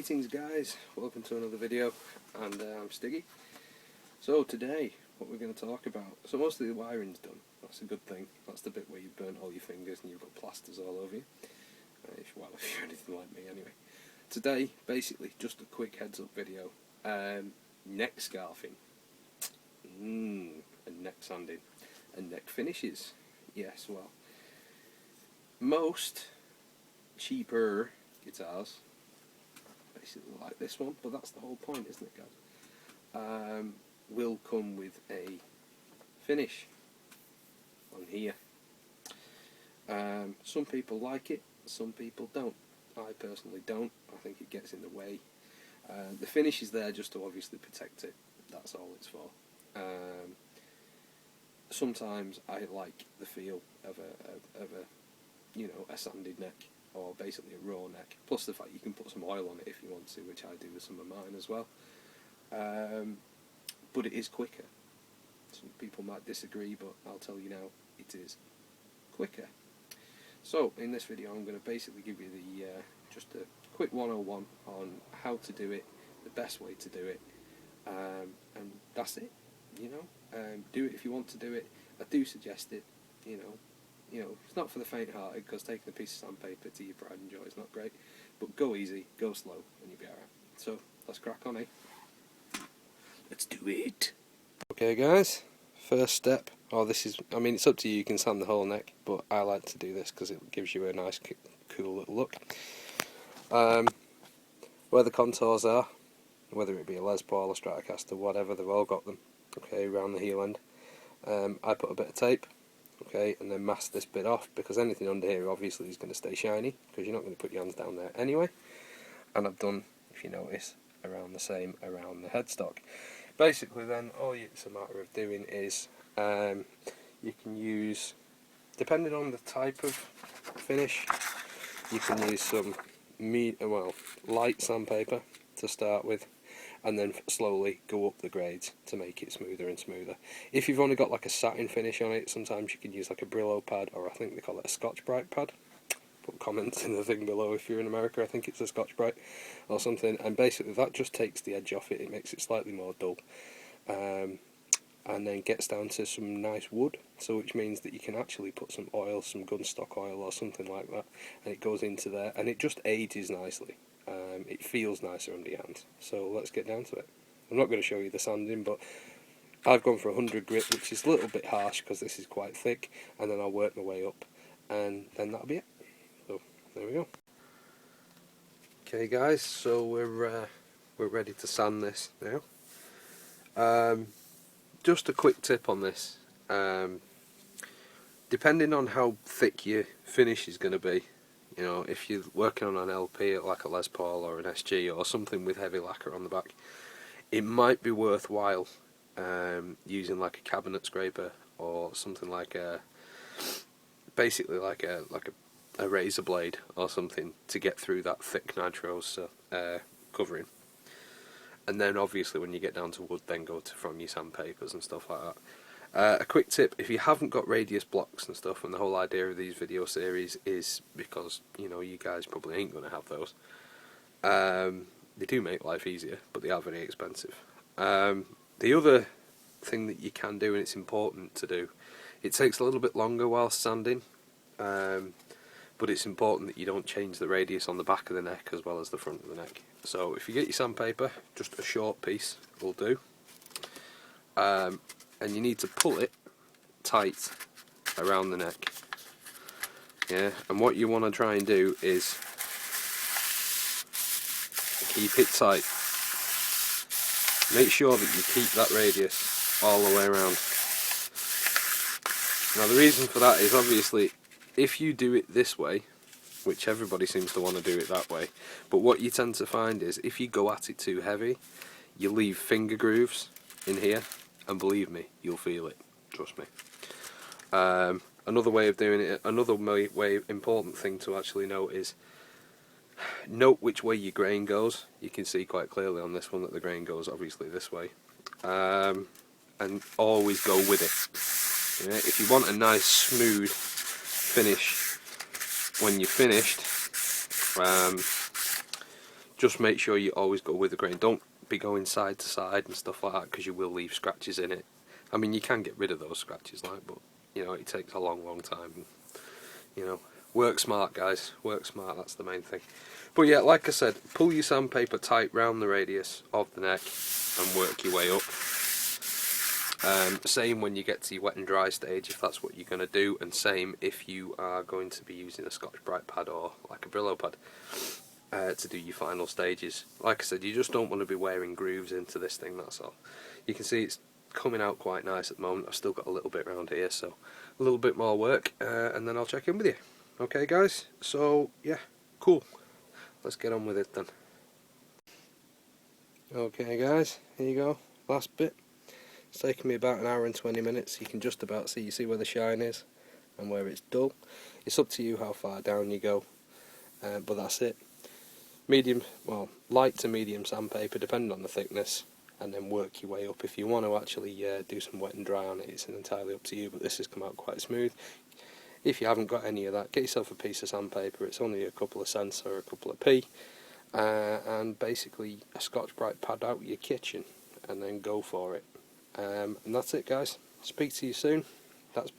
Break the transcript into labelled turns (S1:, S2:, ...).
S1: Greetings guys, welcome to another video, and I'm Stiggy. So today, what we're going to talk about, so most of the wiring's done, that's a good thing, that's the bit where you've burnt all your fingers and you've got plasters all over you, if you're anything like me anyway. Today, basically, just a quick heads up video, neck scarfing, and neck sanding, and neck finishes. Yes, well, most cheaper guitars, basically like this one, but that's the whole point, isn't it guys, will come with a finish on here. Some people like it, some people don't. I personally don't. I think it gets in the way. The finish is there just to obviously protect it, that's all it's for. Sometimes I like the feel of a you know, a sanded neck, or basically a raw neck, plus the fact you can put some oil on it if you want to, which I do with some of mine as well. But it is quicker. Some people might disagree, but I'll tell you now, it is quicker. So in this video I'm going to basically give you the just a quick 101 on how to do it, the best way to do it, and that's it. You know, do it if you want to do it. I do suggest it. You know, it's not for the faint-hearted, because taking a piece of sandpaper to your pride and joy is not great. But go easy, go slow, and you'll be alright. So, let's crack on, eh? Let's do it! Okay guys, first step, I mean it's up to you, you can sand the whole neck, but I like to do this because it gives you a nice cool little look. Where the contours are, whether it be a Les Paul, a Stratocaster, whatever, they've all got them, okay, around the heel end. I put a bit of tape, okay, and then mask this bit off, because anything under here obviously is going to stay shiny, because you're not going to put your hands down there anyway. And I've done, if you notice, around the same around the headstock. Basically then all it's a matter of doing is you can use, depending on the type of finish, you can use some light sandpaper to start with, and then slowly go up the grades to make it smoother and smoother. If you've only got like a satin finish on it, sometimes you can use like a Brillo pad, or I think they call it a Scotch-Brite pad. Put comments in the thing below if you're in America, I think it's a Scotch-Brite or something, and basically that just takes the edge off it, it makes it slightly more dull, and then gets down to some nice wood, so which means that you can actually put some oil, some gunstock oil or something like that, and it goes into there, and it just ages nicely. It feels nicer under your hands. So let's get down to it. I'm not going to show you the sanding, but I've gone for 100 grit, which is a little bit harsh because this is quite thick, and then I'll work my way up, and then that'll be it. So there we go. Okay guys, so we're ready to sand this now. Just a quick tip on this. Depending on how thick your finish is going to be, you know, if you're working on an LP like a Les Paul or an SG or something with heavy lacquer on the back, it might be worthwhile using like a cabinet scraper or something like basically like a razor blade or something to get through that thick nitrous covering. And then obviously when you get down to wood, then go from your sandpapers and stuff like that. A quick tip, if you haven't got radius blocks and stuff, and the whole idea of these video series is because, you know, you guys probably ain't going to have those. They do make life easier, but they are very expensive. The other thing that you can do, and it's important to do, it takes a little bit longer whilst sanding, but it's important that you don't change the radius on the back of the neck as well as the front of the neck. So if you get your sandpaper, just a short piece will do. And you need to pull it tight around the neck. Yeah, and what you want to try and do is keep it tight. Make sure that you keep that radius all the way around. Now the reason for that is obviously if you do it this way, which everybody seems to want to do it that way, but what you tend to find is if you go at it too heavy, you leave finger grooves in here, and believe me, you'll feel it, trust me. Another way of doing it, important thing to actually note is, note which way your grain goes. You can see quite clearly on this one that the grain goes obviously this way, and always go with it. Yeah, if you want a nice smooth finish when you're finished, just make sure you always go with the grain. Don't be going side to side and stuff like that, because you will leave scratches in it. I mean, you can get rid of those scratches, like, but you know, it takes a long time. And, you know, work smart, guys. Work smart. That's the main thing. But yeah, like I said, pull your sandpaper tight round the radius of the neck and work your way up. Same when you get to your wet and dry stage, if that's what you're going to do, and same if you are going to be using a Scotch-Brite pad or like a Brillo pad to do your final stages. Like I said, you just don't want to be wearing grooves into this thing, that's all. You can see it's coming out quite nice at the moment. I've still got a little bit around here, so a little bit more work, and then I'll check in with you. Okay guys, so yeah, cool. Let's get on with it then. Okay guys, here you go, last bit. It's taken me about an hour and 20 minutes. You can just about see where the shine is and where it's dull. It's up to you how far down you go, but that's it. Medium, well, light to medium sandpaper depending on the thickness, and then work your way up. If you want to actually do some wet and dry on it, it's entirely up to you, but this has come out quite smooth. If you haven't got any of that, get yourself a piece of sandpaper. It's only a couple of cents or a couple of p, and basically a Scotch-Brite pad out your kitchen, and then go for it. And that's it guys. Speak to you soon. That's